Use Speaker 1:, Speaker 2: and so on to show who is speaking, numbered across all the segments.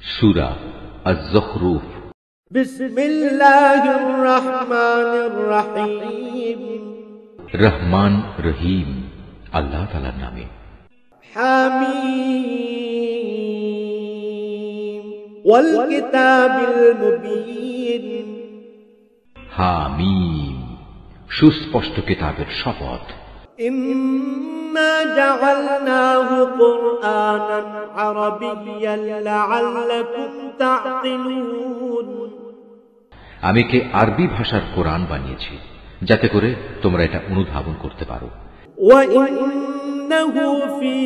Speaker 1: সূরা আয-যুখরুফ।
Speaker 2: বিসমিল্লাহির রহমানির রহিম।
Speaker 1: রহমান রহিম আল্লাহ তাআলার নামে।
Speaker 2: হামিম ওয়াল কিতাবিল মুবিন।
Speaker 1: হামিম সুস্পষ্ট কিতাবের শপথ।
Speaker 2: ইন্না জাআলনাহু কুরআনান আরাবিয়্যান লাআল্লাকুম তা'কিলুন।
Speaker 1: আমি কে আরবি ভাষার কোরআন বানিয়েছি যাতে করে তোমরা এটা অনুধাবন করতে পারো।
Speaker 2: ওয়া ইন্নাহু ফী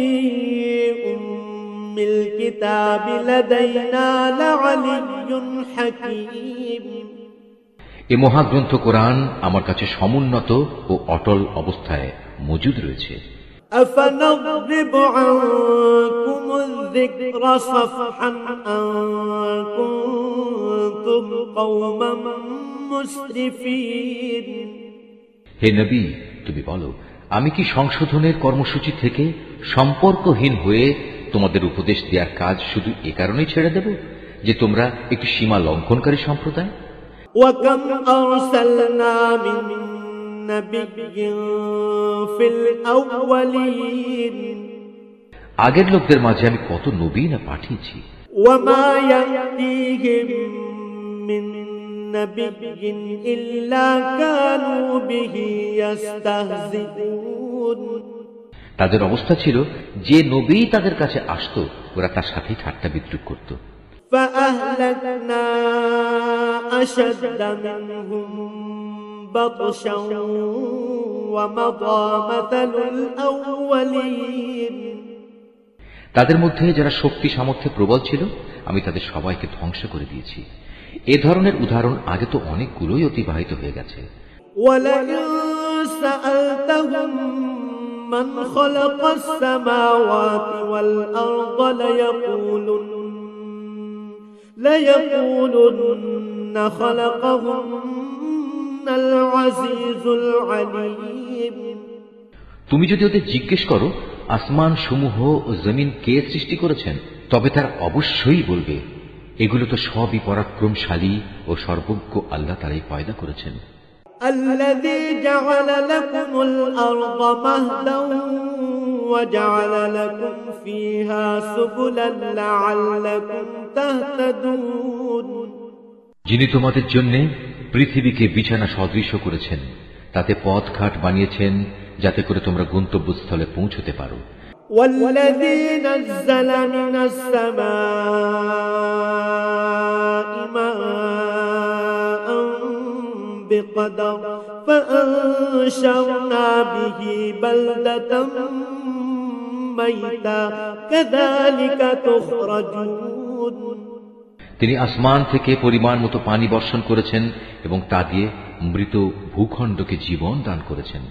Speaker 2: উম্মিল কিতাবি লাদাইনা লাআলিয়্যুন হাকীম।
Speaker 1: এই মহাগ্রন্থ কোরআন আমার কাছে সমুন্নত ও অটল অবস্থায় মজুদ রয়েছে।
Speaker 2: আফানাদরিবু আনকুমুয যিকরা সাফহান আন কুনতুম কওমান মুসরিফিন।
Speaker 1: হে নবী, তুমি বলো, আমি কি সংশোধনের কর্মসূচি থেকে সম্পর্কহীন হয়ে তোমাদের উপদেশ দেওয়ার কাজ শুধু এ কারণেই ছেড়ে দেব যে তোমরা একটি সীমা লঙ্ঘনকারী সম্প্রদায়?
Speaker 2: وَكَمْ أَرْسَلْنَا مِن نَّبِيٍّ فِي الْأَوَّلِينَ।
Speaker 1: আগের লোকদের মাঝে আমি কত নবী না পাঠিয়েছি।
Speaker 2: وَمَا يَأْتِيهِم مِّن نَّبِيٍّ إِلَّا كَانُوا بِهِ يَسْتَهْزِئُونَ।
Speaker 1: তাদের অবস্থা ছিল যে নবী তাদের কাছে আসতো ওরা তার সাথেই ঠাট্টা বিদ্রূপ করত।
Speaker 2: فأهلكنا أشد منهم بطشا ومضى مثل الأولين।
Speaker 1: তাদের মধ্যে যারা শক্তি সামর্থ্যে প্রবল ছিল আমি তাদের সবাইকে ধ্বংস করে দিয়েছি। এ ধরনের উদাহরণ আগে তো অনেকগুলোই অতিবাহিত হয়ে গেছে।
Speaker 2: ولئن سألتهم من خلق السماوات والأرض ليقولن خلقهن العزيز العليم।
Speaker 1: তুমি যদি ওদের জিজ্ঞেস করো আসমান সমূহ ও জমিন কে সৃষ্টি করেছেন, তবে তারা অবশ্যই বলবে এগুলো তো সবই পরাক্রমশালী ও সর্বজ্ঞ আল্লাহ তাআলাই পয়দা করেছেন।
Speaker 2: الذي جعل لكم الأرض مهدا وجعل لكم فيها سبلا لعلكم تهتدون।
Speaker 1: যিনি তোমাদের জন্য পৃথিবীকে বিছানা সদৃশ করেছেন, তাতে পথঘাট বানিয়েছেন যাতে করে তোমরা গন্তব্যস্থলে পৌঁছতে পারো।
Speaker 2: والذي نزل من السماء ماء بقدر فأنشرنا به بلدة ميتا كذلك تخرجون।
Speaker 1: তিনি আসমান থেকে পরিমাণ মতো পানি বর্ষণ করেছেন এবং তা দিয়ে মৃত ভূখণ্ডকে জীবন দান করেছেন।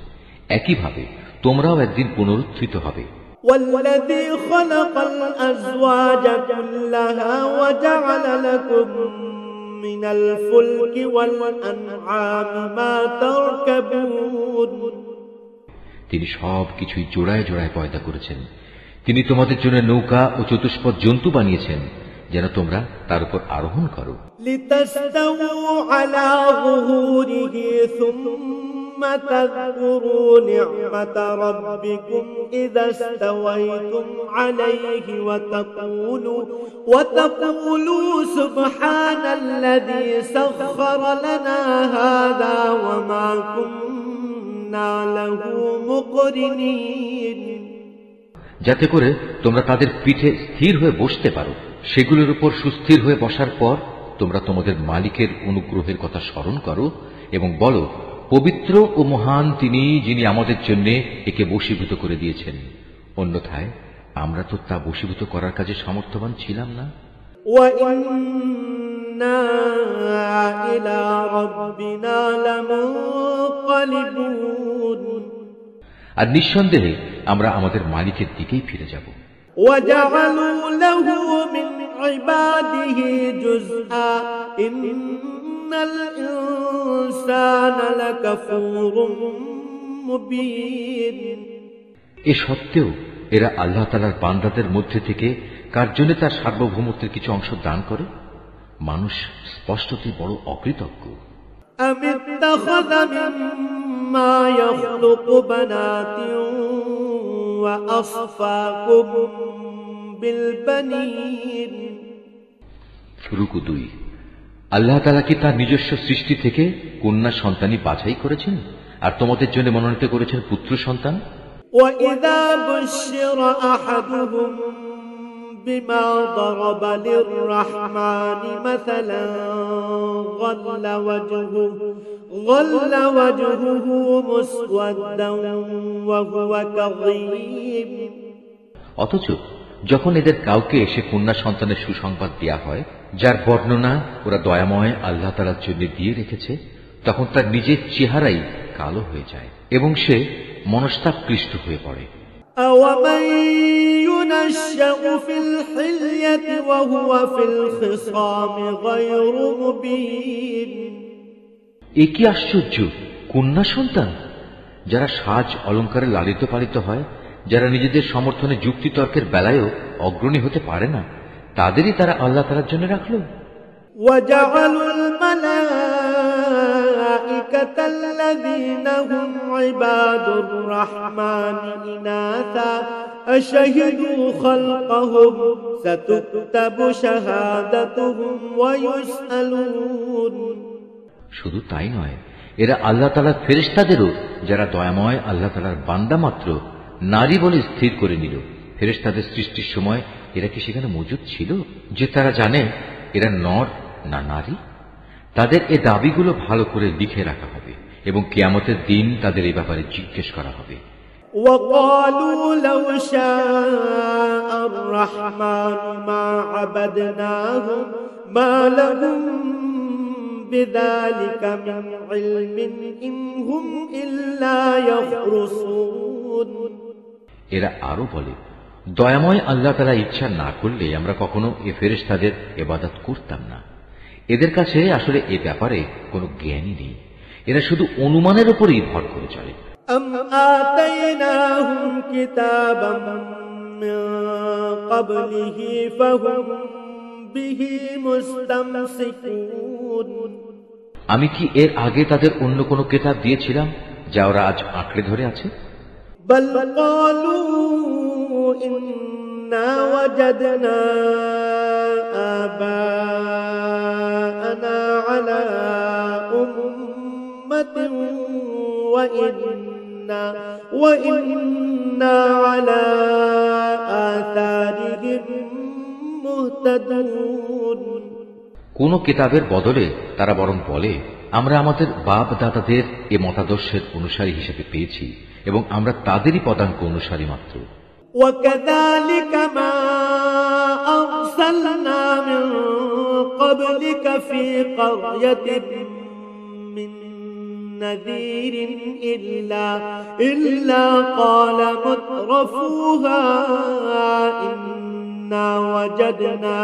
Speaker 1: একইভাবে তোমরাও একদিন পুনরুত্থিত হবে।
Speaker 2: والذي خلق الأزواج كلها وجعل لكم من الفلك والأنعام ما تركبون।
Speaker 1: তিনি সব কিছুই জোড়ায় জোড়ায় পয়দা করেছেন। তিনি তোমাদের জন্য নৌকা ও চতুষ্পদ জন্তু বানিয়েছেন যেন তোমরা তার উপর আরোহণ করো।
Speaker 2: لتستووا على ظهوره ثم تذكروا نعمة ربكم إذا استويتم عليه وتقولوا سبحان الذي سخر لنا هذا وما كنا له مقرنين।
Speaker 1: যাতে করে তোমরা তাদের পিঠে স্থির হয়ে বসতে পারো। সেগুলোর উপর সুস্থির হয়ে বসার পর তোমরা তোমাদের মালিকের অনুগ্রহের কথা স্মরণ করো এবং বলো, পবিত্র ও মহান তিনি, যিনি আমাদের জন্য একে বশীভূত করে দিয়েছেন। অন্যথায় আমরা তো তা বশীভূত করার কাজে সামর্থ্যবান ছিলাম না।
Speaker 2: وَإِنَّا إِلَى رَبِّنَا لَمُنقَلِبُونَ।
Speaker 1: আর নিঃসন্দেহে আমরা আমাদের মালিকের দিকেই ফিরে যাব।
Speaker 2: وَجَعَلُوا لَهُ مِنْ عِبَادِهِ جُزْءًا إِنَّ الْإِنسَانَ لَكَفُورٌ مُبِينٌ।
Speaker 1: এ সত্ত্বেও এরা আল্লাহ তাআলার বান্দাদের মধ্যে থেকে কার জন্য তার সার্বভৌমত্বের কিছু অংশ দান করে? মানুষ স্পষ্টতই বড় অকৃতজ্ঞ।
Speaker 2: أم اتخذ مما يخلق بنات وأصفاكم بالبنين।
Speaker 1: রুকু 2। আল্লাহ তাআলা কি তার নিজস্ব সৃষ্টি থেকে কন্যা সন্তানই বাছাই করেছেন আর তোমাদের জন্য মনোনীত করেছেন পুত্র সন্তান?
Speaker 2: وإذا بشر أحدهم بما ضرب للرحمن مثلا ظل وجهه مسودا وهو كظيم।
Speaker 1: অথচ যখন এদের কাউকে এসে কন্যা সন্তানের সুসংবাদ দেয়া হয়, যার বর্ণনা ওরা দয়াময় আল্লাহ তাআলার জন্য দিয়ে রেখেছে, তখন তার নিজের চেহারাই কালো হয়ে যায় এবং সে মনস্তাপকৃষ্ট হয়ে পড়ে।
Speaker 2: أَوَمَن يُنَشَّأُ فِي الْحِلْيَةِ وَهُوَ فِي الْخِصَامِ غَيْرُ مُبِينٍ।
Speaker 1: এ কি আশ্চর্য! কন্যা সন্তান যারা সাজ অলঙ্কারে লালিত পালিত হয়, যারা নিজেদের সমর্থনে যুক্তিতর্কের বেলায়ও অগ্রণী হতে পারে না, তাদেরই তারা আল্লাহ তাআলার জন্য রাখল।
Speaker 2: وَجَعَلُوا الْمَلَائِكَةَ الَّذِينَ هُمْ عِبَادُ الرَّحْمَنِ إِنَاثًا أَشَهِدُوا خَلْقَهُمْ سَتُكْتَبُ شَهَادَتُهُمْ وَيُسْأَلُونَ।
Speaker 1: শুধু তাই নয়, এরা আল্লাহ তাআলার ফেরেশতাদেরও, যারা দয়াময় আল্লাহ তাআলার বান্দা মাত্র, নারী বলে স্থির করে নিল। ফেরেশতাদের সৃষ্টির সময় এরা কি সেখানে মজুদ ছিল যে তারা জানে এরা নর না নারী? তাদের এ দাবিগুলো ভালো করে লিখে রাখা হবে এবং কিয়ামতের দিন তাদের এই ব্যাপারে জিজ্ঞেস করা হবে।
Speaker 2: وَقَالُوا لَوْ شَاءَ الرَّحْمَنُ مَا عَبَدْنَاهُمْ مَا لَهُم بِذَلِكَ مِنْ عِلْمٍ إِنْ هُمْ إِلَّا يَخْرُصُونَ।
Speaker 1: এরা আরো বলে, দয়াময় আল্লাহ তাআলা ইচ্ছা না করলে আমরা কখনো এ ফেরেশতাদের ইবাদত করতাম না। এদের কাছে আসলে এ ব্যাপারে কোনো জ্ঞানই নেই, এরা শুধু অনুমানের উপরই ভর করে চলে।
Speaker 2: أَمْ آتَيْنَاهُمْ كِتَابًا مِّن قَبْلِهِ فَهُمْ بِهِ مُسْتَمْسِكُونَ।
Speaker 1: আমি কি এর আগে তাদের অন্য কোনো কিতাব দিয়েছিলাম যা ওরা আজ আঁকড়ে ধরে আছে?
Speaker 2: بَلْ قَالُوا إِنَّا وَجَدْنَا آبَاءَنَا عَلَى أُمَّةٍ وَإِنَّا عَلَى آثَارِهِم مُهْتَدُونَ।
Speaker 1: কোন কিতাবের বদলে তারা বরং বলে, আমরা আমাদের বাপ দাদাদের এ মতাদর্শের অনুসারী হিসেবে পেয়েছি এবং আমরা তাদেরই পদাঙ্ক অনুসারী মাত্র।
Speaker 2: وَكَذَلِكَ مَا أَرْسَلْنَا مِن قَبْلِكَ فِي قَرْيَةٍ مِّن نَّذِيرٍ إِلَّا قَالَ مُتْرَفُوهَا إِنَّا وَجَدْنَا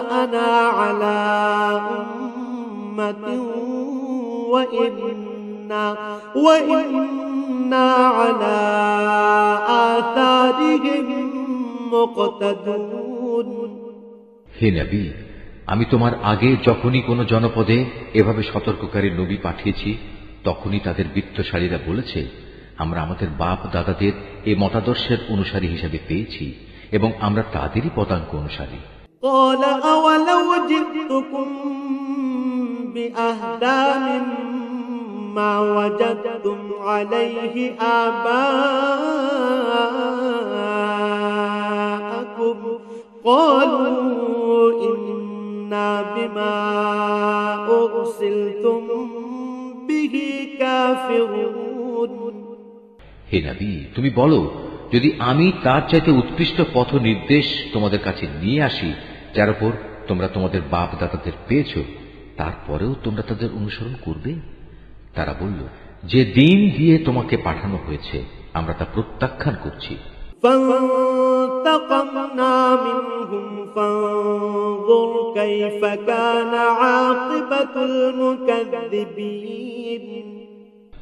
Speaker 2: آباءنا على أمة وإنا على آثارهم مقتدون۔
Speaker 1: হে নবী, আমি তোমার আগে যখনই কোনো জনপদে এভাবে সতর্ককারী নবী পাঠিয়েছি, তখনই তাদের বিত্তশালীরা বলেছে, আমরা আমাদের বাপ দাদাদের এই মতাদর্শের অনুসারী হিসেবে পেয়েছি এবং আমরা তাদেরই পদাঙ্ক অনুসারী।
Speaker 2: قال أولو جئتكم بأهدى مما وجدتم عليه آباءكم قالوا إنا بما أرسلتم به كافرون۔
Speaker 1: হে নবী, তুমি বলো, যদি আমি তার চাইতে উৎকৃষ্ট পথ নির্দেশ তোমাদের কাছে নিয়ে আসি যার উপর তোমরা তোমাদের বাপ দাদাদের পেয়েছ, তারপরেও তোমরা তাদের অনুসরণ করবে? তারা বলল, যে দিন দিয়ে তোমাকে পাঠানো হয়েছে আমরা তা প্রত্যাখ্যান করছি।
Speaker 2: فانتقمنا منهم فانظر كيف كان عاقبة المكذبين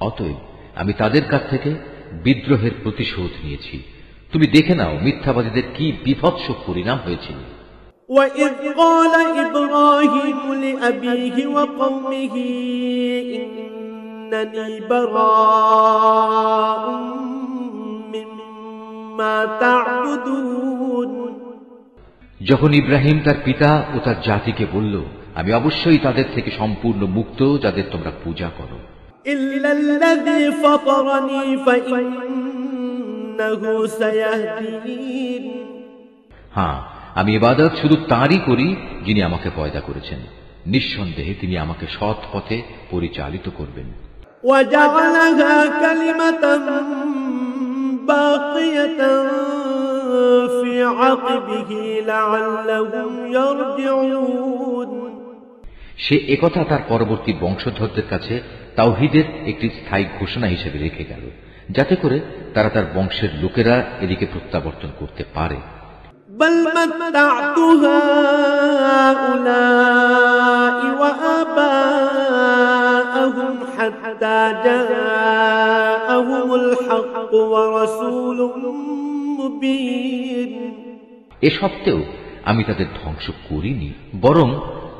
Speaker 1: অতএব আমি তাদের কাছ থেকে বিদ্রোহের প্রতিশোধ নিয়েছি। তুমি দেখে নাও মিথ্যাবাদীদের কি বিভৎস পরিণাম হয়েছিল।
Speaker 2: وَإِذْ قَالَ إِبْرَاهِيمُ لِأَبِيهِ وَقَوْمِهِ إِنَّنِي بَرَاءٌ مِّمَّا تَعْبُدُونَ
Speaker 1: যখন ইব্রাহিম তার পিতা ও তার জাতিকে বলল, আমি অবশ্যই তাদের থেকে সম্পূর্ণ মুক্ত যাদের তোমরা পূজা করো।
Speaker 2: إِلَّا الَّذِي فَطَرَنِي فَإِنَّهُ سَيَهْدِينِ
Speaker 1: হ্যাঁ, আমি ইবাদত শুধু তাঁরই করি যিনি আমাকে পয়দা করেছেন। নিঃসন্দেহে তিনি আমাকে সৎ পথে পরিচালিত করবেন।
Speaker 2: وَجَعَلَهَا كَلِمَةً باقية في عقبه لعلهم يرجعون
Speaker 1: সে একথা তার পরবর্তী বংশধরদের কাছে তাওহীদের একটি স্থায়ী ঘোষণা হিসেবে রেখে গেল, যাতে করে তারা তার বংশের লোকেরা এদিকে প্রত্যাবর্তন করতে পারে।
Speaker 2: بل متعت هؤلاء وآباءهم حتى جاءهم الحق ورسول مبين
Speaker 1: এ সত্ত্বেও আমি তাদের ধ্বংস করিনি, বরং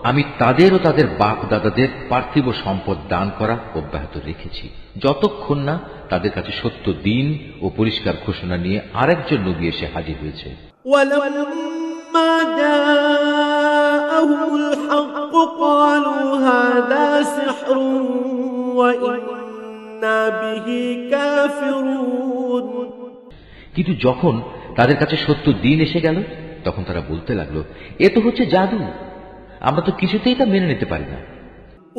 Speaker 1: আমি তাদের ও তাদের বাপ দাদাদের পার্থিব সম্পদ দান করা অব্যাহত রেখেছি, যতক্ষণ না তাদের কাছে সত্য দিন ও পরিষ্কার ঘোষণা নিয়ে আরেকজন নবী এসে হাজির হয়েছে।
Speaker 2: ولما جاءهم الحق قالوا هذا سحر وإنا به كافرون
Speaker 1: কিন্তু যখন তাদের কাছে সত্য দিন এসে গেল, তখন তারা বলতে লাগলো, এ তো হচ্ছে জাদু, আমরা তো কিছুতেই তা মেনে নিতে পারি না।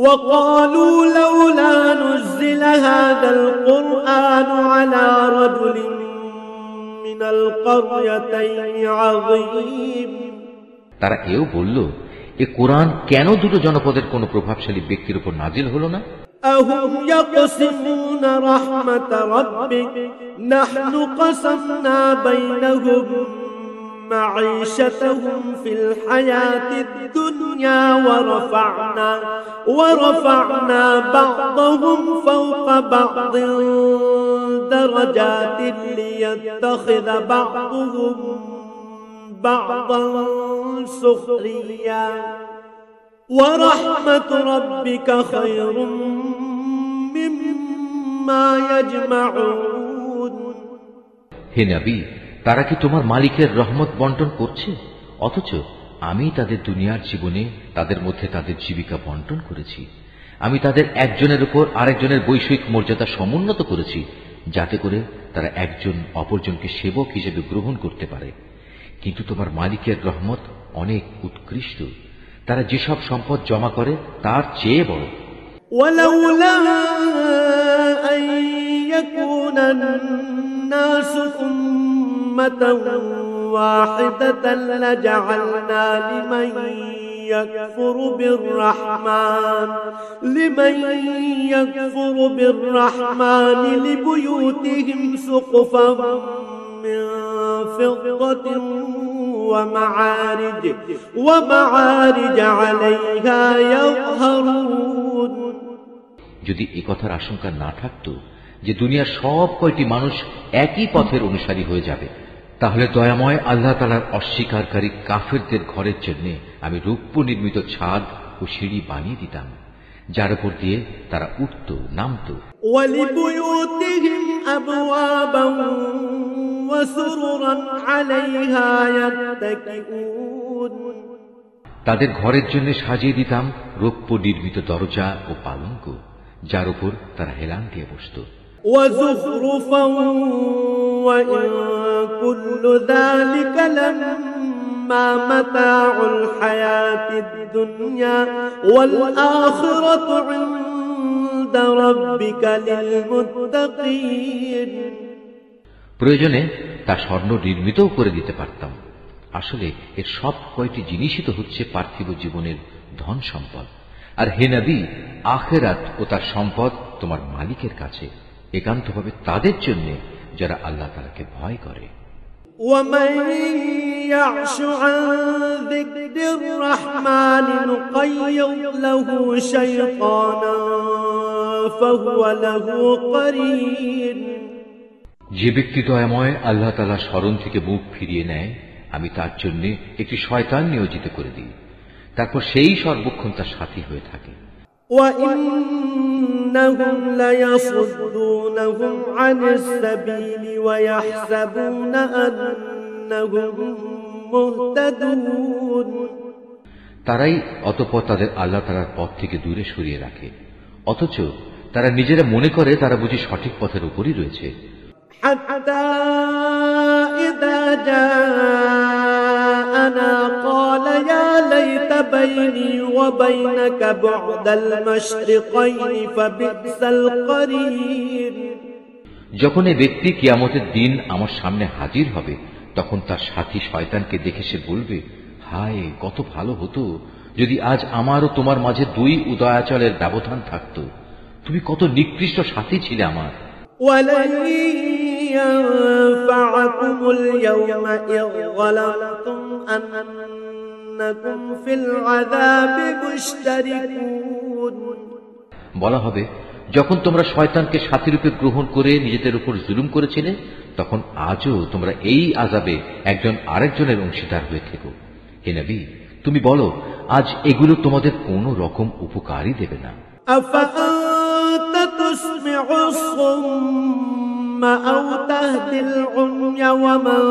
Speaker 2: وقالوا لولا نزل هذا القرآن على رجل من القريتين عظيم
Speaker 1: তারা এও বলল, এ কোরআন কেন দুটো জনপদের কোন প্রভাবশালী ব্যক্তির উপর নাজিল হলো না?
Speaker 2: أهم يقسمون رحمة ربك نحن قسمنا بينهم معيشتهم في الحياة الدنيا ورفعنا بعضهم فوق بعض درجات ليتخذ بعضهم بعضا سخريا ورحمة ربك خير مما يجمعون
Speaker 1: হে নবী, তারা কি তোমার মালিকের রহমত বন্টন করছে, অথচ আমি তাদের দুনিয়ার জীবনে তাদের মধ্যে তাদের জীবিকা বন্টন করেছি। আমি তাদের একজনের উপর আরেকজনের বৈষয়িক মর্যাদা সমুন্নত করেছি, যাতে করে তারা একজন অপরজনকে সেবক হিসেবে গ্রহণ করতে পারে। কিন্তু তোমার মালিকের রহমত অনেক উৎকৃষ্ট, তারা যেসব সম্পদ জমা করে তার চেয়ে বড়।
Speaker 2: ولولا أن يكون الناس أمة واحدة لجعلنا لمن يكفر بالرحمن لبيوتهم سقفا من فضة ومعارج عليها يظهرون
Speaker 1: যদি এ কথার আশঙ্কা না থাকতো যে দুনিয়ার সব কয়টি মানুষ একই পথের অনুসারী হয়ে যাবে, তাহলে দয়াময় আল্লাহ তাআলার অস্বীকারী কাফেরদের ঘরের জন্য আমি রৌপ্য নির্মিত ছাদ ও সিঁড়ি বানিয়ে দিতাম, যার উপর দিয়ে তারা উঠত নামত।
Speaker 2: وَلِبُيُوتِهِمْ أَبْوَابًا وَسُرُرًا عَلَيْهَا يَتَّكِئُونَ
Speaker 1: তাদের ঘরের জন্য সাজিয়ে দিতাম রৌপ্য নির্মিত দরজা ও পালঙ্ক, যার উপর তারা হেলান দিয়ে বসত।
Speaker 2: وَزُخْرُفًا وَإِن كُلُّ ذَلِكَ لَمَّا مَتَاعُ الْحَيَاةِ الدُّنْيَا وَالْآخِرَةُ عِندَ رَبِّكَ لِلْمُتَّقِينَ
Speaker 1: প্রয়োজনে তা স্বর্ণ নির্মিতও করে দিতে পারতাম। আসলে এর সব কয়টি জিনিসই তো হচ্ছে পার্থিব জীবনের ধন সম্পদ। আর হে নবী, আখিরাত ও তার সম্পদ তোমার মালিকের কাছে, একান্তভাবে তাদের জন্য যারা আল্লাহ তাআলাকে ভয় করে।
Speaker 2: ومن يعش عن ذكر الرحمن نقيض له شيطانا فهو له قرين
Speaker 1: যে ব্যক্তি দয়াময় আল্লাহ তাআলা স্মরণ থেকে মুখ ফিরিয়ে নেয়, আমি তার জন্য একটি শয়তান নিয়োজিত করে দিই, তারপর সেই সর্বক্ষণ তার সাথী হয়ে থাকে।
Speaker 2: وَإِنَّهُمْ لَيَصُدُّونَهُمْ عَنِ السَّبِيلِ وَيَحْسَبُونَ أَنَّهُمْ مُهْتَدُونَ
Speaker 1: তারাই অতঃপর তাদের আল্লাহ তাআলার পথ থেকে দূরে সরিয়ে রাখে, অথচ তারা নিজেরা মনে করে তারা বুঝি সঠিক পথের উপরই রয়েছে।
Speaker 2: حتى إذا جاءنا قال يا ليت بيني وبينك بعد المشرقين فبئس القرين
Speaker 1: যখন এই ব্যক্তি কিয়ামতের দিন আমার সামনে হাজির হবে, তখন তার সাথী শয়তানকে দেখে সে বলবে, হায় কত ভালো হতো যদি আজ আমার ও তোমার মাঝে দুই উদয়াচলের ব্যবধান থাকত, তুমি কত নিকৃষ্ট সাথী ছিলে আমার।
Speaker 2: ولن ينفعكم اليوم إذ ظلمتم أنكم في العذاب مشتركون
Speaker 1: বলা হবে, যখন তোমরা শয়তানকে সাথীরূপে গ্রহণ করে নিজেদের উপর জুলুম করেছিলে, তখন আজও তোমরা এই আযাবে একজন আরেকজনের অংশীদার হয়ে থেকো। হে নবী, তুমি বলো, আজ এগুলো তোমাদের কোনো রকম উপকারই দেবে না।
Speaker 2: أفأنت تسمع الصم أو تهدي العمي ومن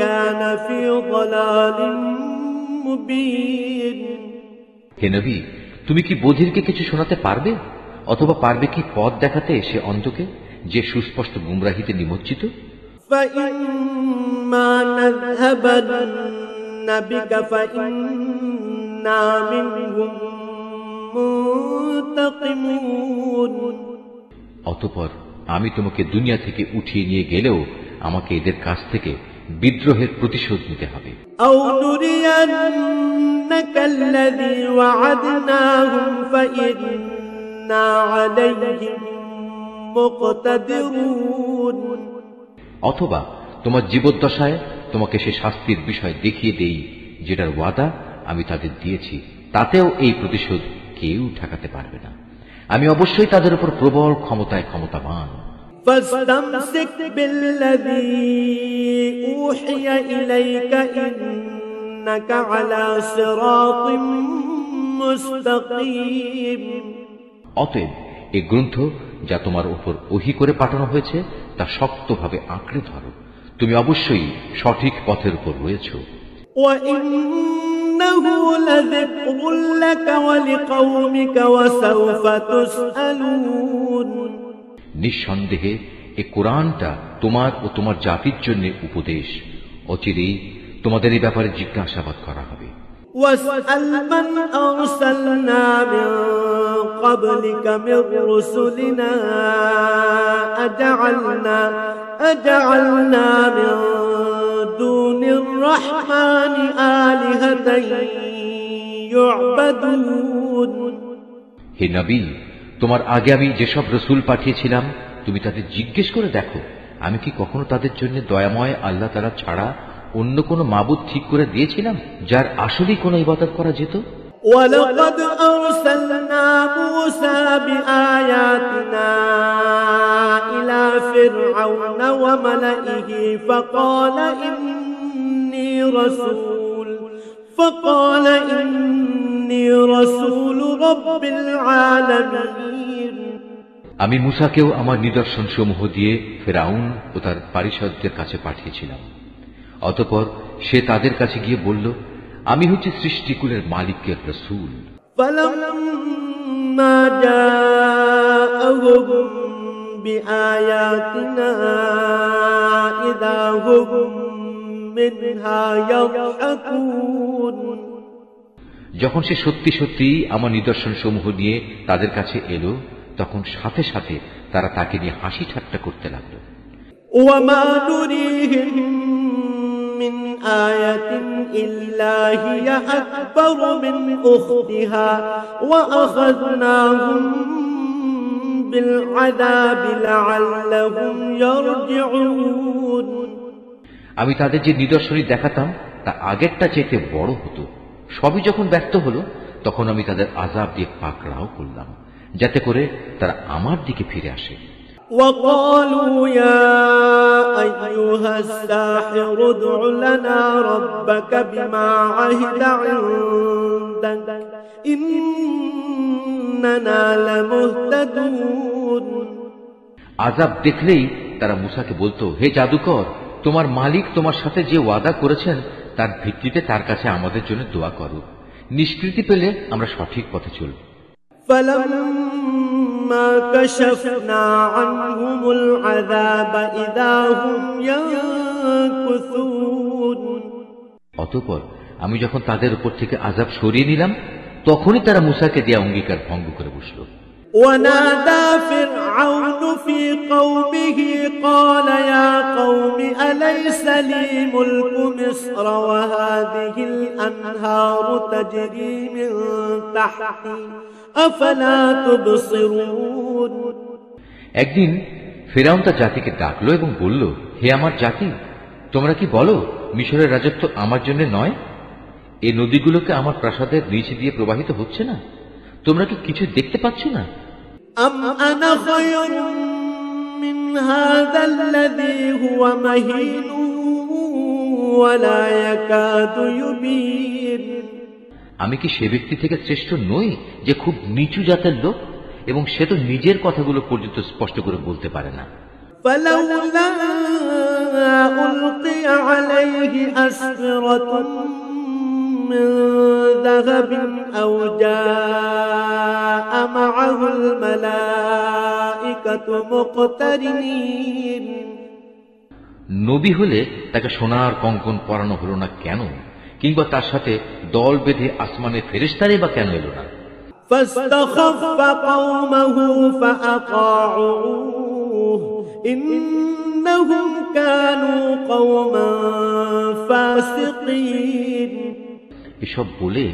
Speaker 2: كان في ضلال مبين
Speaker 1: হে নবী, তুমি কি বধিরকে কিছু শোনাতে পারবে, অথবা পারবে কি পথ দেখাতে সে অন্ধকে, যে সুস্পষ্ট গুমরাহিতে নিমজ্জিত?
Speaker 2: فإما نذهبن بك فإنا منهم منتقمون
Speaker 1: অতঃপর আমি তোমাকে দুনিয়া থেকে উঠিয়ে নিয়ে গেলেও আমাকে এদের কাছ থেকে বিদ্রোহের প্রতিশোধ নিতে হবে।
Speaker 2: أو نرينك الذي وعدناهم فإنا عليهم مقتدرون
Speaker 1: অথবা তোমার জীবদ্দশায় তোমাকে সে শাস্তির বিষয় দেখিয়ে দেই যেটার ওয়াদা আমি তাদের দিয়েছি, তাতেও এই প্রতিশোধ কেউ ঠেকাতে পারবে না। আমি অবশ্যই তাদের উপর প্রবল ক্ষমতায় ক্ষমতাবান।
Speaker 2: فاستمسك بالذي أوحي إليك إنك على صراط مستقيم
Speaker 1: অতএব এই গ্রন্থ যা তোমার উপর ওহী করে পাঠানো হয়েছে তা শক্তভাবে আঁকড়ে ধরো, তুমি অবশ্যই সঠিক পথের উপর রয়েছো।
Speaker 2: وإنه لذكر لك ولقومك وسوف تسألون
Speaker 1: নিঃসন্দেহে এই কোরআনটা তোমার ও তোমার জাতির জন্য উপদেশ, অচিরেই তোমাদের এই ব্যাপারে জিজ্ঞাসাবাদ করা হবে।
Speaker 2: واسأل من أرسلنا من قبلك من رسلنا أجعلنا من دون الرحمن آلهة يعبدون
Speaker 1: হে নবী, তোমার আগে আমি যেসব রসুল পাঠিয়েছিলাম তুমি তাদের জিজ্ঞেস করে দেখো, আমি কি কখনো তাদের জন্য দয়াময় আল্লাহ তাআলা ছাড়া অন্য কোনো মাবুদ ঠিক করে দিয়েছিলাম যার আসলেই কোনো ইবাদত করা যেত?
Speaker 2: ولقد أرسلنا موسى بآياتنا إلى فرعون وملئه فقال إني رسول رب العالمين
Speaker 1: আমি মুসাকেও আমার নিদর্শন সমূহ দিয়ে ফেরাউন ও তার পারিষদদের কাছে পাঠিয়েছিলাম। অতঃপর সে তাদের কাছে গিয়ে বলল, আমি হচ্ছি সৃষ্টিকুলের মালিকের রসূল।
Speaker 2: فلما جاءهم بآياتنا إذا هم منها يضحكون
Speaker 1: যখন সে সত্যি সত্যি আমার নিদর্শন সমূহ নিয়ে তাদের কাছে এলো, তখন সাথে সাথে তারা তাকে নিয়ে হাসি ঠাট্টা করতে লাগলো।
Speaker 2: وما نريهم من آية إلا هي أكبر من أختها وأخذناهم بالعذاب لعلهم يرجعون
Speaker 1: আমি তাদের যে নিদর্শনী দেখাতাম তা আগেরটা চাইতে বড় হতো। সবই যখন ব্যর্থ হলো তখন আমি তাদের আযাব দিয়ে পাকড়াও করলাম, যাতে করে তারা আমার দিকে ফিরে আসে।
Speaker 2: وقالوا يا أيها الساحر ادع لنا ربك بما عهد عندك إننا لمهتدون।
Speaker 1: আযাব দেখলেই তারা মূসাকে বলতো, হে জাদুকর, তোমার মালিক তোমার সাথে যে ওয়াদা করেছেন তার ভিত্তিতে তার কাছে আমাদের জন্য দোয়া করো, নিষ্কৃতি পেলে আমরা সঠিক পথে চলব।
Speaker 2: فلما كشفنا عنهم العذاب إذا هم ينكثون।
Speaker 1: অতঃপর আমি যখন তাদের উপর থেকে আযাব সরিয়ে নিলাম তখনই তারা মূসাকে দেয়া অঙ্গীকার ভঙ্গ করে বসল।
Speaker 2: ونادى فرعون في قومه قال يا قوم أليس لي ملك مصر وهذه الأنهار تجري من تحتي أفلا تبصرون।
Speaker 1: একদিন ফিরআউন তার জাতিকে ডাকলো এবং বলল, হে আমার জাতি, তোমরা কি বলো মিশরের রাজত্ব আমার জন্য নয়? এই নদীগুলোকে আমার প্রাসাদের নিচে দিয়ে প্রবাহিত হচ্ছে না? তোমরা কি কিছু দেখতে পাচ্ছ না?
Speaker 2: أم أنا خير من هذا الذي هو مهين ولا يكاد يبين।
Speaker 1: আমি কি সে ব্যক্তি থেকে শ্রেষ্ঠ নই যে খুব নিচু জাতের লোক এবং সে তো নিজের কথাগুলো পর্যন্ত স্পষ্ট করে বলতে পারে না?
Speaker 2: فلولا ألقي عليه أسورة من ذهب أو جاء معه الملائكة مقترنين।
Speaker 1: নবী হলে তাকে সোনার কঙ্কন পরানো হলো না কেন, কিংবা তার সাথে দল বেঁধে আসমানের ফেরেশতারাই বা কেন এলো না?
Speaker 2: فاستخف قومه فأطاعوه إنهم كانوا قوما فاسقين।
Speaker 1: এসব বলে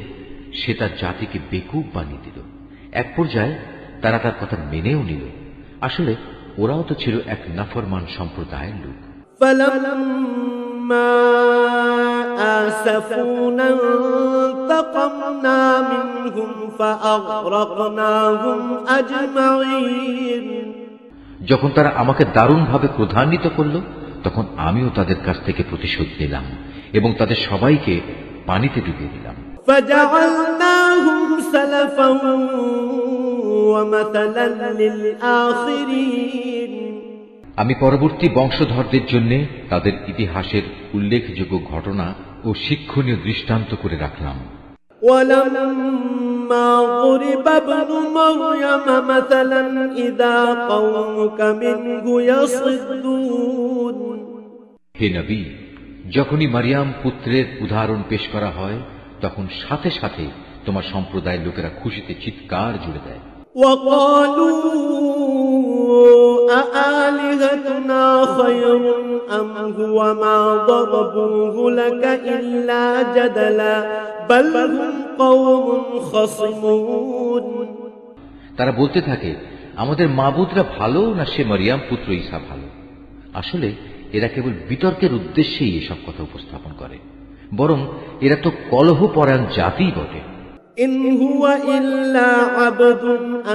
Speaker 1: সে তার জাতিকে বেকুব বানিয়ে দিল। এক পর্যায়ে তারা তার কথা মেনেও নিল। আসলে ওরাও তো ছিল এক নাফরমান সম্প্রদায়ের লোক।
Speaker 2: فلما آسفونا انتقمنا منهم فأغرقناهم أجمعين।
Speaker 1: যখন তারা আমাকে দারুণভাবে ক্রোধান্বিত করল তখন আমিও তাদের কাছ থেকে প্রতিশোধ নিলাম এবং তাদের সবাইকে পানিতে ডুবিয়ে দিলাম।
Speaker 2: فجعلناهم سلفا ومثلا للآخرين।
Speaker 1: আমি পরবর্তী বংশধরদের জন্য তাদের ইতিহাসের উল্লেখযোগ্য ঘটনা ও শিক্ষণীয় দৃষ্টান্ত করে রাখলাম।
Speaker 2: ولما ضرب ابن مريم مثلا إذا قومك منه يصدون।
Speaker 1: হে নবী, যখনই মারিয়াম পুত্রের উদাহরণ পেশ করা হয় তখন সাথে সাথে তোমার সম্প্রদায়ের লোকেরা খুশিতে চিৎকার জুড়ে দেয়।
Speaker 2: وقالوا أآلهتنا خير أم هو ما ضربوه لك إلا جدلا بل هم قوم خصمون।
Speaker 1: তারা বলতে থাকে, আমাদের মাবুদরা ভালো না সে মারিয়াম পুত্র ঈসা ভালো? আসলে এরা কেবল বিতর্কের উদ্দেশ্যেই এসব কথা উপস্থাপন করে, বরং এরা তো কলহপরায়ণ জাতিই বটে।
Speaker 2: إن هو إلا عبد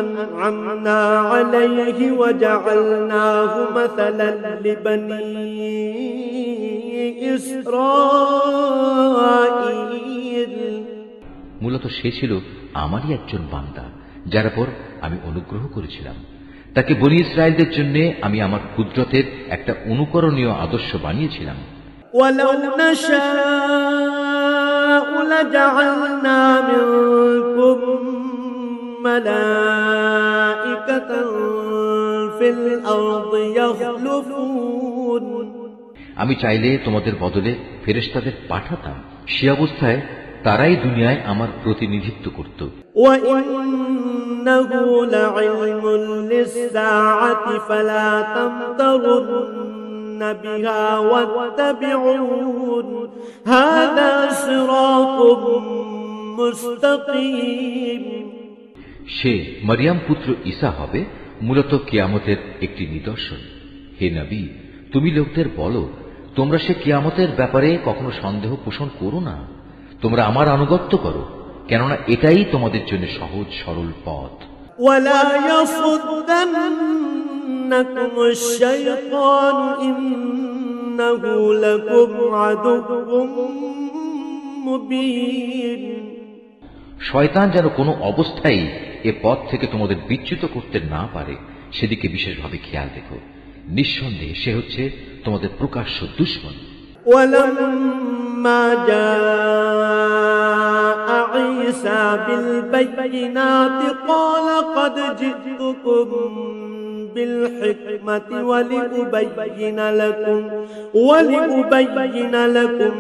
Speaker 2: أنعمنا عليه وجعلناه مثلا لبني إسرائيل।
Speaker 1: মূলত সে ছিল আমারই একজন বান্দা যার উপর আমি অনুগ্রহ করেছিলাম। তাকে বনী ইসরায়েলদের জন্য আমি আমার কুদরতের একটা অনুকরণীয় আদর্শ বানিয়েছিলাম।
Speaker 2: ولو نشاء لجعلنا منكم ملائكة في الأرض يخلفون।
Speaker 1: আমি চাইলে তোমাদের বদলে ফেরেশতাদের পাঠাতাম, সে অবস্থায় তারাই দুনিয়ায় আমার প্রতিনিধিত্ব করত।
Speaker 2: وإنه لعلم للساعة فلا تمترن بها واتبعون هذا صراط مستقيم।
Speaker 1: সে মারিয়াম পুত্র ঈসা হবে মূলত কিয়ামতের একটি নিদর্শন। হে নবী, তুমি লোকদের বলো, তোমরা সে কিয়ামতের ব্যাপারে কখনো সন্দেহ পোষণ করো না, তোমরা আমার আনুগত্য করো, কেননা এটাই তোমাদের জন্য সহজ সরল পথ।
Speaker 2: ولا يصدنكم الشيطان إنه لكم عدو مبين।
Speaker 1: শয়তান যেন কোনো অবস্থায় এ পথ থেকে তোমাদের বিচ্যুত করতে না পারে, সেদিকে বিশেষভাবে খেয়াল রেখো। নিঃসন্দেহে সে হচ্ছে তোমাদের প্রকাশ্য দুশমন।
Speaker 2: ولما جاء عيسى بالبينات قال قد جئتكم بالحكمة ولأبين لكم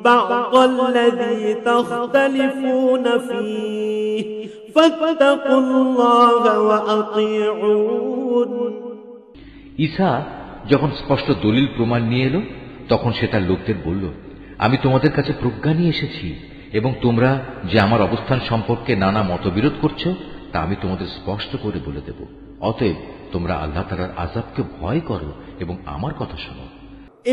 Speaker 2: بعض الذي تختلفون فيه فاتقوا الله وأطيعون।
Speaker 1: ঈসা যখন স্পষ্ট দলিল প্রমাণ নিয়ে এলো, তখন সে তার লোকদের বলল, আমি তোমাদের কাছে প্রজ্ঞা নিয়ে এসেছি এবং তোমরা যে আমার অবস্থান সম্পর্কে নানা মতবিরোধ করছো তা আমি তোমাদের স্পষ্ট করে বলে দেব। অতএব তোমরা আল্লাহ তাআলার আযাবকে ভয় করো এবং আমার কথা শোনো।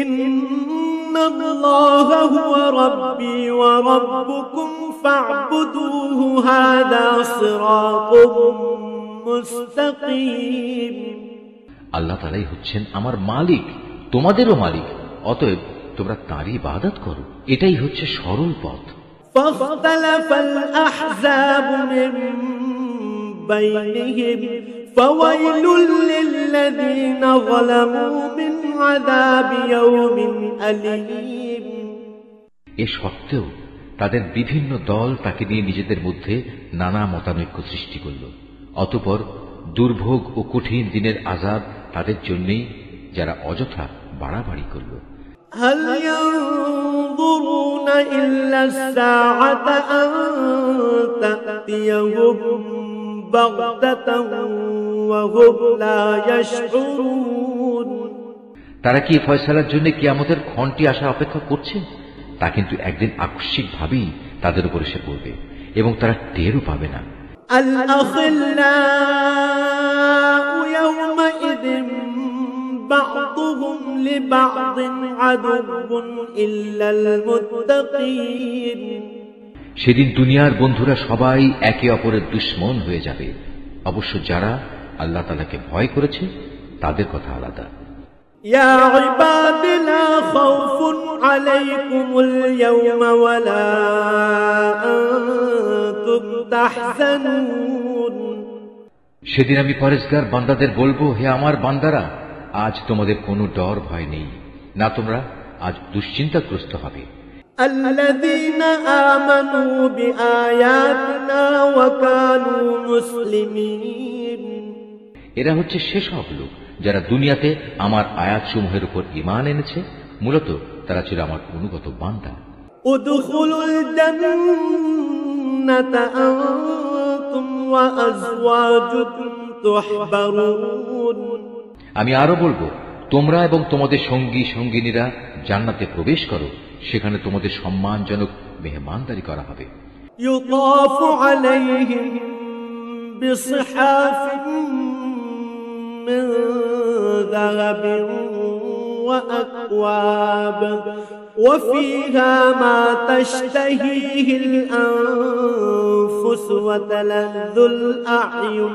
Speaker 2: ইন্নাল্লাহা হুয়া রাব্বী ওয়া রাব্বুকুম ফা'বুদুহু হাযা সিরাতুম মুস্তাকিম।
Speaker 1: আল্লাহ তাআলাই হচ্ছেন আমার মালিক, তোমাদেরও মালিক, অতএব তোমরা তাঁরই ইবাদত করো, এটাই হচ্ছে সরল পথ।
Speaker 2: ফাখতালাফাল আহযাবু মিন বাইনিহিম ফাওয়াইলুল লিল্লাযীনা যালামু মিন আযাবি ইয়াওমিন আলীম।
Speaker 1: এ সত্ত্বেও তাদের বিভিন্ন দল তাকে নিয়ে নিজেদের মধ্যে নানা মতানৈক্য সৃষ্টি করল। অতঃপর দুর্ভোগ ও কঠিন দিনের আযাব তাদের জন্যই, যারা অযথা বাড়াবাড়ি করল।
Speaker 2: هل ينظرون إلا الساعة أن تأتيهم بغتة وهم لا يشعرون।
Speaker 1: তারা কি ফয়সালার জন্য কিয়ামতের ক্ষণটি আসা অপেক্ষা করছে? তা কিন্তু একদিন আকস্মিকভাবেই তাদের উপর এসে পড়বে এবং তারা টেরও পাবে না।
Speaker 2: الأخلاء يومئذ بعضهم لبعض عدو إلا المتقين।
Speaker 1: সেদিন দুনিয়ার বন্ধুরা সবাই একে অপরের দুশমন হয়ে যাবে, অবশ্য যারা আল্লাহ তাআলাকে ভয় করেছে তাদের কথা আলাদা।
Speaker 2: يا عباد لا خوف عليكم اليوم ولا أنتم تحزنون।
Speaker 1: সেদিন আমি পরেশগার বান্দাদের বলবো, হে আমার বান্দারা, আজ তোমাদের কোনো ডর ভয় নেই, না তোমরা আজ দুশ্চিন্তাগ্রস্ত হবে।
Speaker 2: الذين آمنوا بآياتنا وكانوا مسلمين।
Speaker 1: এরা হচ্ছে সেসব লোক যারা দুনিয়াতে আমার আয়াতসমূহের উপর ঈমান এনেছে, মূলত তারা ছিল আমার অনুগত বান্দা।
Speaker 2: ادخلوا الجنة أنتم وأزواجكم تحبرون।
Speaker 1: আমি আরো বলবো, তোমরা এবং তোমাদের সঙ্গী সঙ্গিনীরা জান্নাতে প্রবেশ করো, সেখানে তোমাদের সম্মানজনক মেহমানদারি করা হবে।
Speaker 2: يطاف عليهم بصحاف من ذهب وأكواب وفيها ما تشتهيه الأنفس وتلذ الأعين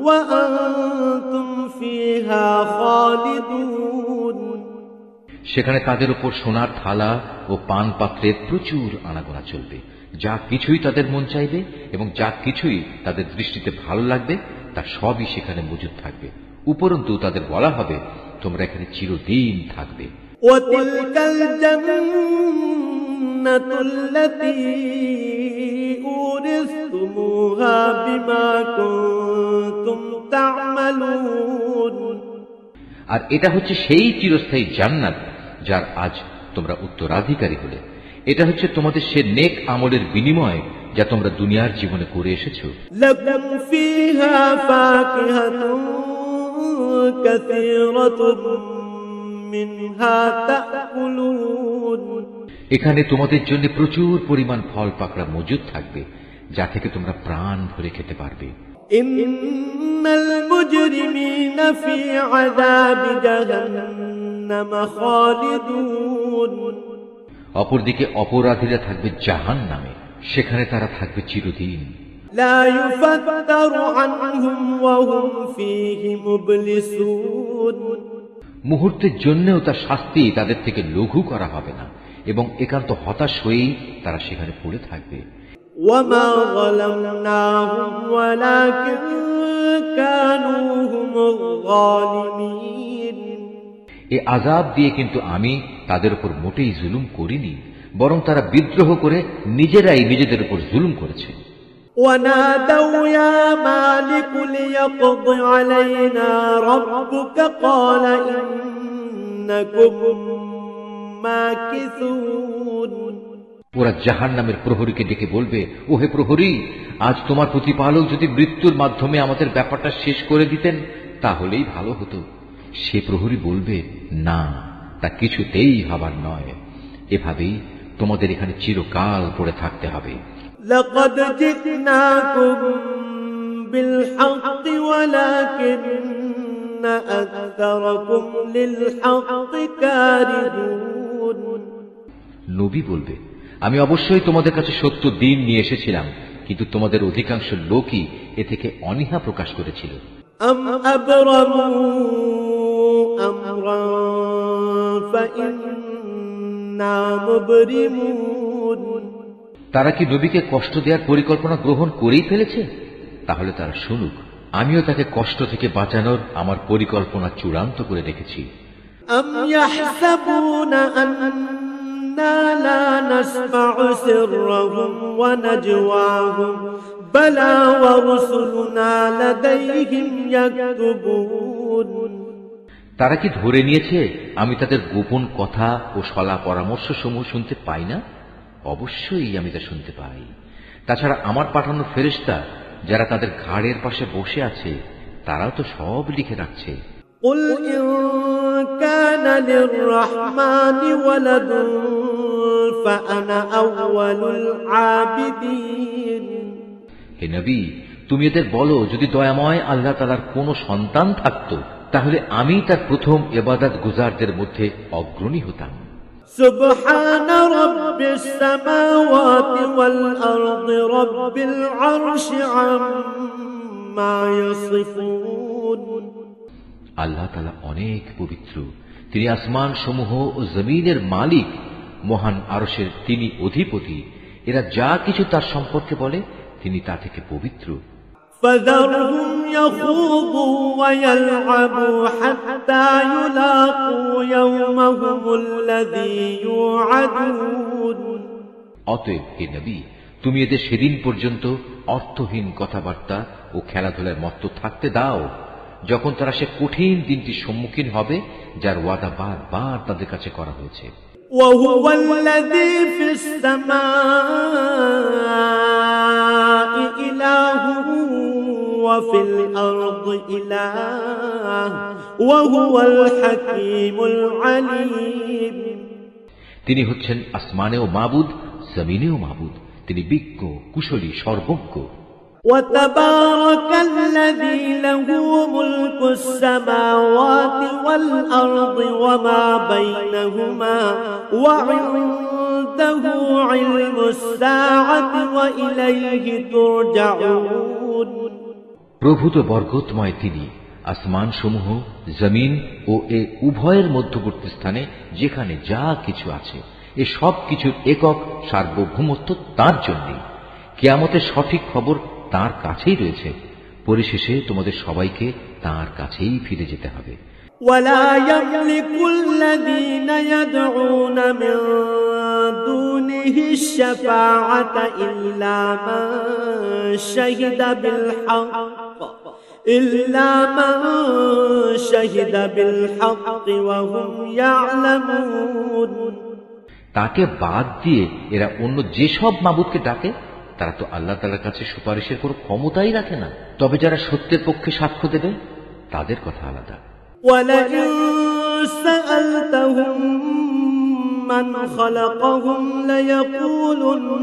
Speaker 2: وأنتم فيها خالدون।
Speaker 1: সেখানে তাদের উপর সোনার থালা ও পান পাত্রের প্রচুর আনাগোনা চলবে, যা কিছুই তাদের মন চাইবে এবং যা কিছুই তাদের দৃষ্টিতে ভালো লাগবে তা সবই সেখানে মজুদ থাকবে। উপরন্তু তাদের বলা হবে, তোমরা এখানে চিরদিন থাকবে।
Speaker 2: وتلك الجنة التي أورثتموها بما كنتم تعملون।
Speaker 1: আর এটা হচ্ছে সেই চিরস্থায়ী জান্নাত যার আজ তোমরা উত্তরাধিকারী হলে। এটা হচ্ছে তোমাদের সে নেক আমলের বিনিময় যা তোমরা দুনিয়ার জীবনে করে এসেছো।
Speaker 2: لكم فيها فاكهة كثيرة منها تأكلون।
Speaker 1: এখানে তোমাদের জন্য প্রচুর পরিমাণ ফল পাকড়া মজুদ থাকবে, যা থেকে তোমরা প্রাণ ভরে খেতে পারবে।
Speaker 2: إن المجرمين في عذاب جهنم خالدون
Speaker 1: অপরদিকে অপরাধীরা থাকবে জাহান্নামে, সেখানে তারা থাকবে চিরদিন।
Speaker 2: لا يفتر عنهم وهم فيه مبلسون
Speaker 1: মুহূর্তের জন্যও তার শাস্তি তাদের থেকে লঘু করা হবে না এবং একান্ত হতাশ হয়েই তারা সেখানে পড়ে থাকবে।
Speaker 2: وما ظلمناهم ولكن كانوا هم الظالمين
Speaker 1: এ আযাব দিয়ে কিন্তু আমি তাদের উপর মোটেই জুলুম করিনি, বরং তারা বিদ্রোহ করে নিজেরাই নিজেদের উপর জুলুম করেছে।
Speaker 2: ونادوا يا مالك ليقض علينا ربك قال إنكم ماكثون
Speaker 1: ওরা জাহান্নামের প্রহরীকে ডেকে বলবে, ও হে প্রহরী, আজ তোমার প্রতিপালক যদি মৃত্যুর মাধ্যমে আমাদের ব্যাপারটা শেষ করে দিতেন তাহলেই ভালো হতো। সে প্রহরী বলবে, না, তা কিছুতেই হবার নয়, এভাবেই তোমাদের এখানে চিরকাল পড়ে থাকতে হবে।
Speaker 2: لقد جئناكم بالحق ولكن أكثركم للحق كارهون
Speaker 1: নবী বলবে, আমি অবশ্যই তোমাদের কাছে সত্য দিন নিয়ে এসেছিলাম, কিন্তু তোমাদের অধিকাংশ লোকই এ থেকে অনীহা প্রকাশ করেছিল।
Speaker 2: أم أبرموا أمرا فإنا مبرمون
Speaker 1: তারা কি নবীকে কষ্ট দেওয়ার পরিকল্পনা গ্রহণ করেই ফেলেছে? তাহলে তারা শুনুক, আমিও তাকে কষ্ট থেকে বাঁচানোর আমার পরিকল্পনা চূড়ান্ত করে রেখেছি।
Speaker 2: أم يحسبون أننا لا نسمع سرهم ونجواهم بلى ورسلنا لديهم يكتبون
Speaker 1: তারা কি ধরে নিয়েছে আমি তাদের গোপন কথা ও সলা পরামর্শ সমূহ শুনতে পাই না? অবশ্যই আমি তা শুনতে পাই। তাছাড়া আমার পাঠানো ফেরেশতা যারা তাদের ঘাড়ের পাশে বসে আছে তারাও তো সব লিখে রাখছে।
Speaker 2: قل إن كان للرحمن ولد فأنا أول العابدين
Speaker 1: হে নবী, তুমি এদের বলো, যদি দয়াময় আল্লাহ তাআলার কোনো সন্তান থাকতো তাহলে আমি তার প্রথম ইবাদত গুজারদের মধ্যে অগ্রণী হতাম।
Speaker 2: سبحان رب السماوات والأرض رب العرش عما يصفون
Speaker 1: আল্লাহ তাআলা অনেক পবিত্র, তিনি আসমান সমূহ ও জমিনের মালিক, মহান আরশের তিনি অধিপতি। এরা যা কিছু তার সম্পর্কে বলে তিনি তা থেকে পবিত্র।
Speaker 2: فذرهم يخوضوا ويلعبوا حتى يلاقوا يومهم الذي يوعدون
Speaker 1: অতএব হে নবী, তুমি এদের সেদিন পর্যন্ত অর্থহীন কথাবার্তা ও খেলাধুলায় মত্ত থাকতে দাও, যখন তারা সে কঠিন দিনটির সম্মুখীন হবে যার ওয়াদা বারবার তাদের কাছে করা হয়েছে।
Speaker 2: وهو الذي في السماء إله وفي الأرض إله وهو الحكيم العليم
Speaker 1: তিনি হচ্ছেন আসমানেও মাবুদ, জমিনেও মাবুদ, তিনি বিজ্ঞ, কুশলী, সর্বজ্ঞ।
Speaker 2: وتبارك الذي له ملك السماوات والأرض وما بينهما وعنده علم الساعة وإليه ترجعون
Speaker 1: প্রভূত বরকতময় তিনি, আসমান সমূহ, জমিন ও এ উভয়ের মধ্যবর্তী স্থানে যেখানে যা কিছু আছে এ সব কিছুর একক সার্বভৌমত্ব তার জন্যই। কিয়ামতের সঠিক খবর তার কাছেই রয়েছে। পরিশেষে তোমাদের সবাইকে তার কাছেই ফিরে যেতে হবে।
Speaker 2: ولا يملك الذين يدعون من دونه الشفاعة إلا من شهد بالحق وهم يعلمون
Speaker 1: তাকে বাদ দিয়ে এরা অন্য যেসব মাবুদকে ডাকে তারা তো আল্লাহ তাআলার কাছে সুপারিশের কোনো ক্ষমতাই রাখে না, তবে যারা সত্যের পক্ষে সাক্ষ্য দেবে তাদের কথা আলাদা।
Speaker 2: وَلَئِن سَأَلْتَهُم مَّنْ خَلَقَهُمْ لَيَقُولُنَّ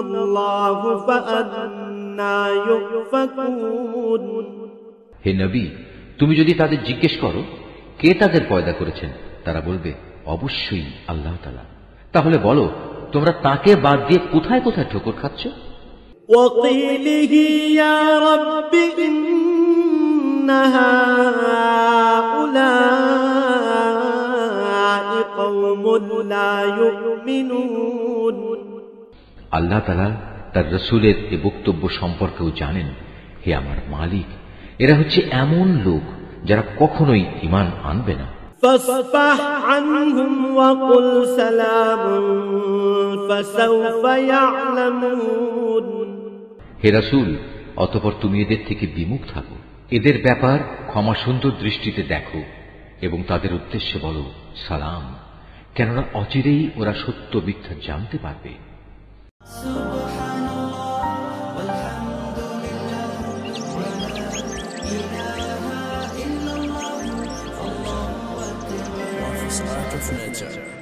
Speaker 2: اللَّهُ فَأَنَّىٰ يُؤْفَكُونَ
Speaker 1: হে নবী, তুমি যদি তাদের জিজ্ঞেস করো কে তাদের পয়দা করেছেন? তারা বলবে, অবশ্যই আল্লাহ তাআলা। তাহলে বলো, তোমরা তাকে বাদ দিয়ে কোথায় কোথায় ঠোকর খাচ্ছ?
Speaker 2: وقيله يا رب إن هؤلاء قوم لا يؤمنون
Speaker 1: আল্লাহ তাআলা তার রাসূলের এই বক্তব্য সম্পর্কেও জানেন, হে আমার মালিক, এরা হচ্ছে এমন লোক যারা কখনোই ঈমান আনবে না।
Speaker 2: فاصفح عنهم وقل سلام فسوف يعلمون
Speaker 1: হে রাসূল, অতঃপর তুমি এদের থেকে বিমুখ থাকো, এদের ব্যাপার ক্ষমা সুন্দর দৃষ্টিতে দেখো এবং তাদের উদ্দেশ্যে বলো সালাম, কেননা অচিরেই ওরা সত্য মিথ্যা জানতে পারবে।
Speaker 3: Art of Nature.